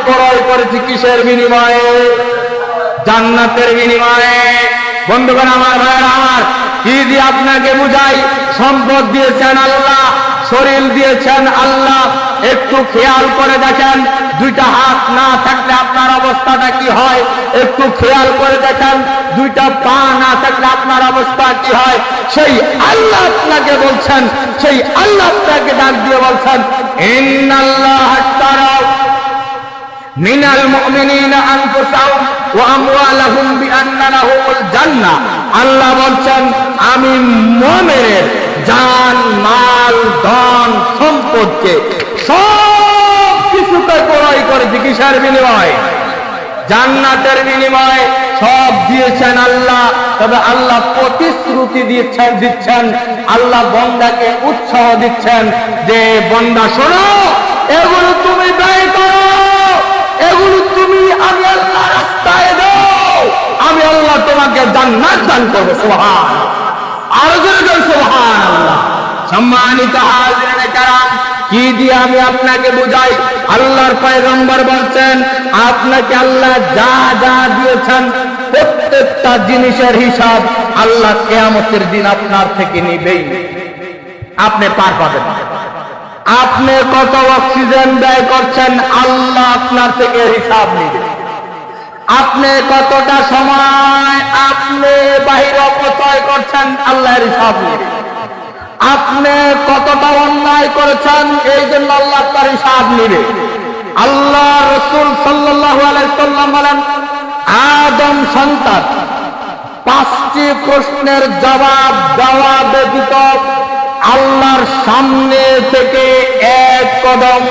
ক্রয় করেছি কিসের বিনিময়ে? জান্নাতের বিনিময়ে। বন্ধুগণ আমার, ভাইয়েরা আমার, কি দিয়ে আপনাকে বুঝাই? সম্পদ দিয়েছেন আল্লাহ, শরীর দিয়েছেন আল্লাহ। একটু খেয়াল করে দেখেন, দুইটা হাত না থাকলে আপনার অবস্থাটা কি হয়? একটু খেয়াল করে দেখেন, দুইটা পা না থাকলে আপনার অবস্থা কি হয়? সেই আল্লাহ আপনাকে বলছেন, সেই আল্লাহ আপনাকে ডাক দিয়ে বলছেন, ইন্নাল্লাহ আশতারা মিনাল মুমিনিনা আনফুসাহুম ওয়া আমওয়ালাহুম বিআন্না লাহুমুল জান্নাহ। আল্লাহ বলছেন, আমি মুমিনের জান, মাল, ধন, সম্পদকে সব কিছুকে ক্রয় করেছি কিসের বিনিময়ে? জান্নাতের বিনিময়ে। সব দিয়েছেন আল্লাহ। তবে আল্লাহ প্রতিশ্রুতি দিচ্ছেন, আল্লাহ বান্দাকে উৎসাহ দিচ্ছেন যে বান্দা শোনো, এগুলো তুমি ব্যয় করো, এগুলো তুমি আমি আল্লাহ রাস্তায় দাও, আমি আল্লাহ তোমাকে জান্নাত দান করবো। সুবহান, আরো জোরে জোরে সুবহানাল্লাহ। সম্মানিত হাজিরিনে কেরাম, কি দিয়ে আমি আপনাকে বুঝাই? আল্লাহর পয়গম্বর বলছেন, আপনাকে আল্লাহ যা যা দিয়েছেন প্রত্যেকটা জিনিসের হিসাব আল্লাহ কিয়ামতের দিন আপনার থেকে নিবেই। আপনি পার পাবেন। আপনি কত অক্সিজেন ব্যয় করছেন, আল্লাহ আপনার থেকে হিসাব নিবে। আপনি কতটা সময় আপনি বাহিরে অপচয় করছেন, আল্লাহর হিসাব নিবে। আপনি কতটা অন্যায় করেছেন, এই জন্য আল্লাহ তার হিসাব নিবে। আল্লাহ রাসূল সাল্লাল্লাহু আলাইহি সাল্লাম বলেন, আদম সন্তান 5টি প্রশ্নের জবাব দেওয়া ব্যতীত আল্লাহর সামনে থেকে এক কদম